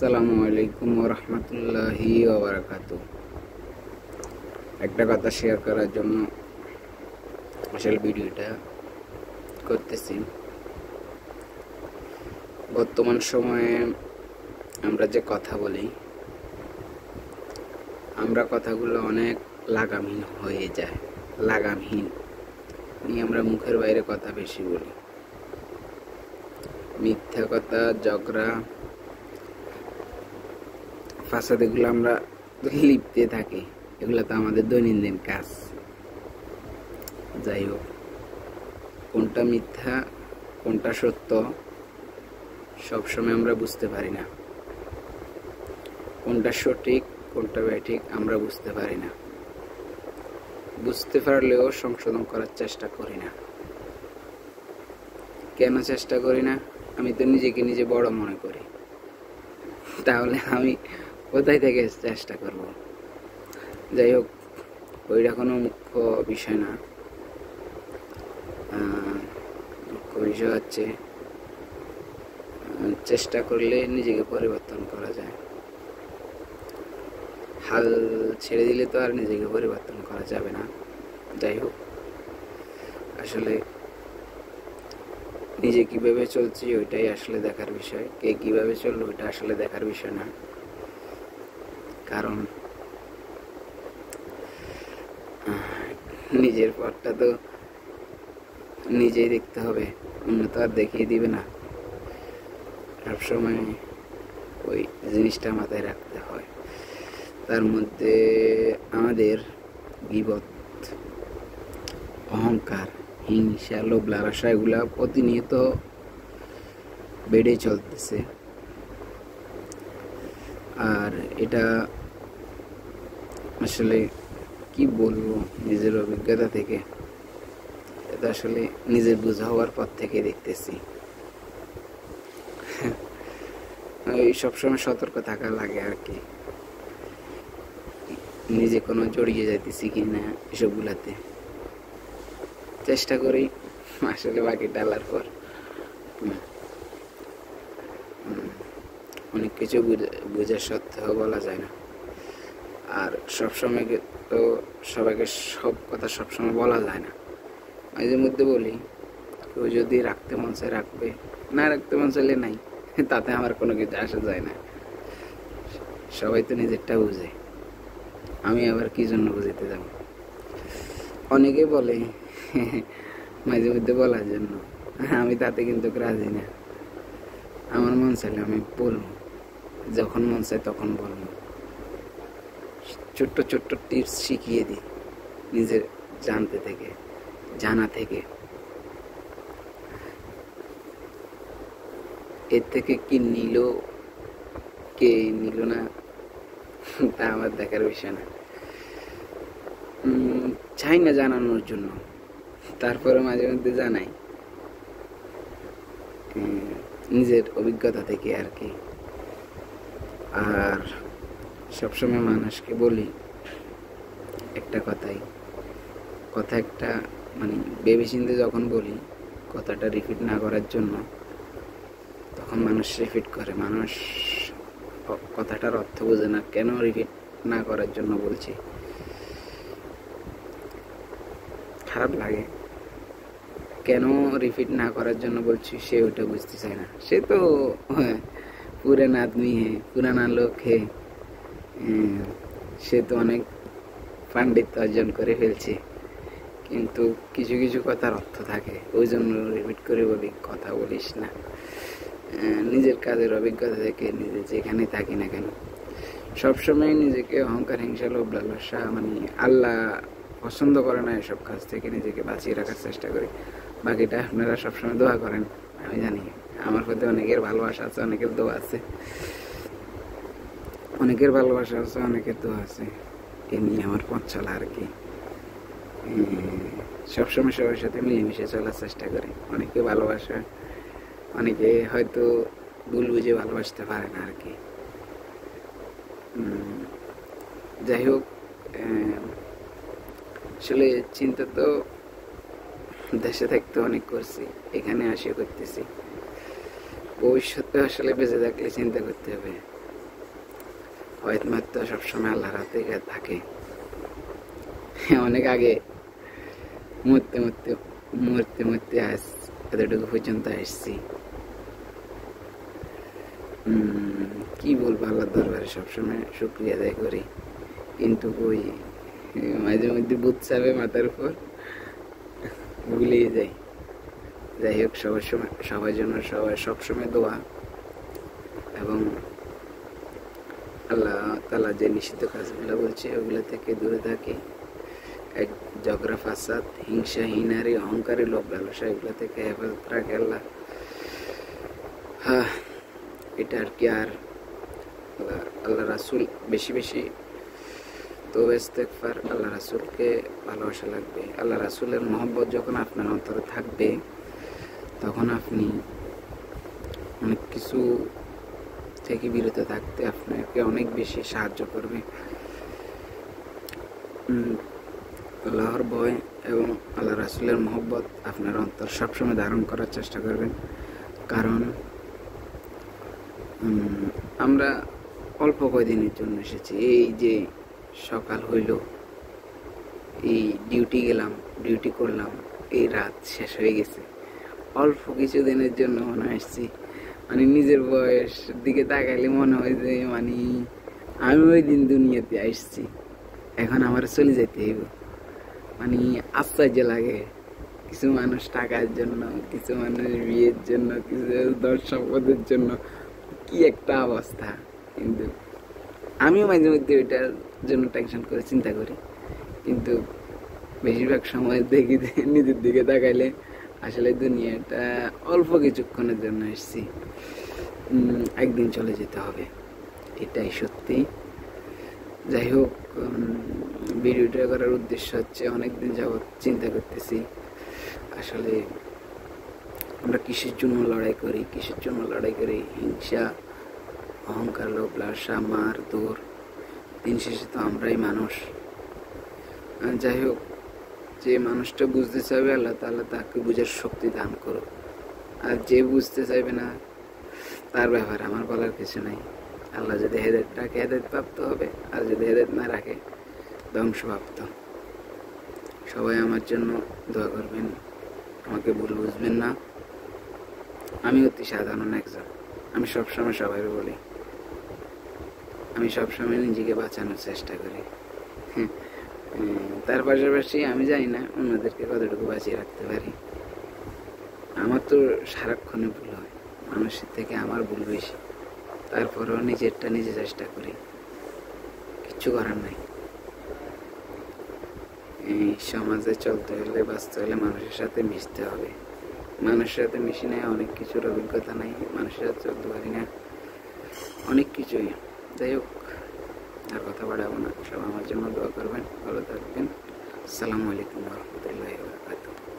আসসালামু আলাইকুম ওয়া রাহমাতুল্লাহি ওয়া বারাকাতুহু। একটা কথা শেয়ার করার জন্য আসলে ভিডিওটা করতেছি। বর্তমান সময়ে আমরা যে কথা বলি, আমরা কথাগুলো অনেক লাগামহীন হয়ে যায়। লাগামহীন নিয়ে আমরা মুখের বাইরে কথা বেশি বলি। মিথ্যা কথা, ঝগড়া, ফাসাদ এগুলো আমরা লিপ্তে থাকি। এগুলো তো আমাদের দৈনন্দিন কাজ। যাই হোক, কোনটা মিথ্যা কোনটা সত্য সবসময় আমরা বুঝতে পারি না। কোনটা সঠিক কোনটা ব্যাঠিক আমরা বুঝতে পারি না। বুঝতে পারলেও সংশোধন করার চেষ্টা করি না। কেন চেষ্টা করি না? আমি তো নিজেকে নিজে বড় মনে করি। তাহলে আমি কোথায় থেকে চেষ্টা করব? যাই হোক, ওইটা কোনো মুখ্য বিষয় না। মুখ্য বিষয় হচ্ছে চেষ্টা করলে নিজেকে পরিবর্তন করা যায়। হাল ছেড়ে দিলে তো আর নিজেকে পরিবর্তন করা যাবে না। যাই হোক, আসলে নিজে কিভাবে চলছি ওইটাই আসলে দেখার বিষয়। কে কিভাবে চললো ওইটা আসলে দেখার বিষয় না। কারণ নিজের পথটা তো নিজেই দেখতে হবে, অন্য তো আর দেখিয়ে দিবে না। সবসময় ওই জিনিসটা মাথায় রাখতে হয়। তার মধ্যে আমাদের গীবত, অহংকার, হিংসা, লোভ, লালসা এগুলা প্রতিনিয়ত বেড়ে চলতেছে। আর এটা আসলে কি বলবো, নিজের অভিজ্ঞতা থেকে, এটা আসলে নিজের বোঝা হওয়ার পর থেকে দেখতেছি। ওই সবসময় সতর্ক থাকা লাগে আর কি, নিজে কোনো জড়িয়ে যাইতেছি কিনা এসবগুলাতে। চেষ্টা করি, আসলে বাকি ডালার পর অনেক কিছু বোঝার সত্ত্বেও বলা যায় না। আর সবসময় তো সবাইকে সব কথা সবসময় বলা যায় না। মাঝে মধ্যে বলি, কেউ যদি রাখতে মন চায় রাখবে, না রাখতে মন চাইলে নাই, তাতে আমার কোনো কিছু আসা যায় না। সবাই তো নিজেরটা বুঝে, আমি আবার কি জন্য বুঝতে যাব? অনেকে বলে মাঝে মধ্যে বলার জন্য, আমি তাতে কিন্তু রাজি না। আমার মন চাইলে আমি বলবো, যখন মন চাই তখন বলবো। ছোট্ট ছোট্ট টিপস শিখিয়ে দিই নিজের জানতে থেকে, জানা থেকে। এর থেকে কি নিল কে নিল না তা আমার দেখার বিষয় না। চাই না জানানোর জন্য, তারপরে মাঝে মধ্যে জানাই নিজের অভিজ্ঞতা থেকে আর কি। আর সবসময় মানুষকে বলি একটা কথাই, কথা একটা মানে ভেবেচিন্তে যখন বলি, কথাটা রিপিট না করার জন্য, তখন মানুষ রিপিট করে। মানুষ কথাটার অর্থ বোঝে না, কেন রিপিট না করার জন্য বলছি। খারাপ লাগে, কেন রিপিট না করার জন্য বলছি সে ওইটা বুঝতে চায় না। সে তো পুরান আদমি হে, পুরানা লোক হে, সে তো অনেক পাণ্ডিত্য অর্জন করে ফেলছে। কিন্তু কিছু কিছু কথার অর্থ থাকে, ওই জন্য রিপিট করে বলি, কথা বলিস না। নিজের কাজের অভিজ্ঞতা থেকে নিজে যেখানে থাকি না কেন, সবসময় নিজেকে অহংকার, হিংসা, লোভ, লালসা মানে আল্লাহ পছন্দ করে না এসব কাজ থেকে নিজেকে বাঁচিয়ে রাখার চেষ্টা করি। বাকিটা আপনারা সবসময় দোয়া করেন। আমি জানি আমার প্রতি অনেকের ভালোবাসা আছে, অনেকের দোয়া আছে, অনেকের ভালোবাসা আছে, অনেকের দোয়া আছে। এ নিয়ে আমার পথ চলা আর কি। সবসময় সবার সাথে মিলেমিশে চলার চেষ্টা করি। অনেকে ভালোবাসা, অনেকে হয়তো ভুল বুঝে ভালোবাসতে পারে না আর কি। যাই হোক, আসলে চিন্তা তো দেশে থাকতে অনেক করছি, এখানে আসে করতেছি। ভবিষ্যতে আসলে বেঁচে থাকলে চিন্তা করতে হবে হয়তো মাত্র সবসময় আল্লাহর হাতে থাকে। অনেক আগে মরতে মরতে মরতে মরতে আজ এতটুকু পর্যন্ত আসছি। কি বলবো, আল্লাহর দরবারে সবসময় শুকরিয়া আদায় করি, কিন্তু ওই মাঝে মধ্যে বুধ চাপে মাথার উপর, ভুলেই যাই। যাই হোক, সবার জন্য সবসময় দোয়া, এবং আল্লাহ তাআলা যে নিষিদ্ধ কাজগুলো বলছে ওগুলো থেকে দূরে থাকে। এক ঝগড়া ফাসাদ, হিংসা, হিনারি, অহংকারী, লোভ লালসা, এগুলো থেকে হেফাজত রাখে আল্লাহ। এটা আর কি। আর আল্লাহ রাসূল বেশি বেশি তওবা ইস্তেগফার, আল্লাহ রাসূলকে ভালোবাসা লাগবে। আল্লাহ রাসূলের মহব্বত যখন আপনার অন্তরে থাকবে, তখন আপনি অনেক কিছু থেকে বিরত থাকতে আপনাকে অনেক বেশি সাহায্য করবে। আল্লাহর ভয় এবং আল্লাহ রাসূলের মহব্বত আপনার অন্তর সবসময় ধারণ করার চেষ্টা করবেন। কারণ আমরা অল্প কয়দিনের জন্য এসেছি। এই যে সকাল হইল, এই ডিউটি গেলাম, ডিউটি করলাম, এই রাত শেষ হয়ে গেছে। অল্প কিছু দিনের জন্য মনে আসছি। মানে নিজের বয়স দিকে তাকাইলে মনে হয় যে মানে আমি ওই দিন দুনিয়াতে আসছি, এখন আমার চলে যেতে হইব। মানে আশ্চর্য লাগে। কিছু মানুষ টাকার জন্য, কিছু মানুষ বিয়ের জন্য, কিছু ধন সম্পদের জন্য, কি একটা অবস্থা। কিন্তু আমিও মাঝে মধ্যে ওইটার জন্য টেনশন করে চিন্তা করি, কিন্তু বেশিরভাগ সময় দেখি যে নিজের দিকে তাকাইলে আসলে দুনিয়াটা অল্প কিছুক্ষণের জন্য এসেছি, একদিন চলে যেতে হবে, এটাই সত্যি। যাই হোক, ভিডিওটা করার উদ্দেশ্য হচ্ছে অনেকদিন যাবৎ চিন্তা করতেছি আসলে আমরা কিসের জন্য লড়াই করি, কিসের জন্য লড়াই করি। হিংসা, অহংকার, লোভ লালসা, মার দৌড়, দিন শেষে তো আমরাই মানুষ। যাই হোক, যে মানুষটা বুঝতে চাইবে আল্লাহ তাআলা তাকে বুঝার শক্তি দান করো, আর যে বুঝতে চাইবে না তার ব্যাপারে আমার বলার কিছু নাই। আল্লাহ যদি হেদায়েত রাখে হেদায়েত প্রাপ্ত হবে, আর যদি হেদায়েত না রাখে ধ্বংসপ্রাপ্ত। সবাই আমার জন্য দোয়া করবেন, আমাকে ভুল বুঝবেন না। আমি অতি সাধারণ একজন, আমি সবসময় সবাই বলি, আমি সবসময় নিজেকে বাঁচানোর চেষ্টা করি। তার পাশাপাশি আমি জানি না অন্যদেরকে কতটুকু বাঁচিয়ে রাখতে পারি। আমার তো সারাক্ষণে ভুল হয়, মানুষের থেকে আমার ভুল বেশি, তারপরেও নিজেরটা নিজে চেষ্টা করি, কিচ্ছু করার নাই। এই সমাজে চলতে হলে, বাঁচতে হলে মানুষের সাথে মিশতে হবে। মানুষের সাথে মিশি নাই, অনেক কিছুর অভিজ্ঞতা নাই, মানুষের সাথে চলতে পারি না, অনেক কিছুই। যাই হোক, আর কথা বাড়াবো না। সব আমার জন্য দোয়া করবেন, ভালো থাকবেন। আসসালামু আলাইকুম ওয়া রাহমাতুল্লাহি ওয়া বারাকাতুহু।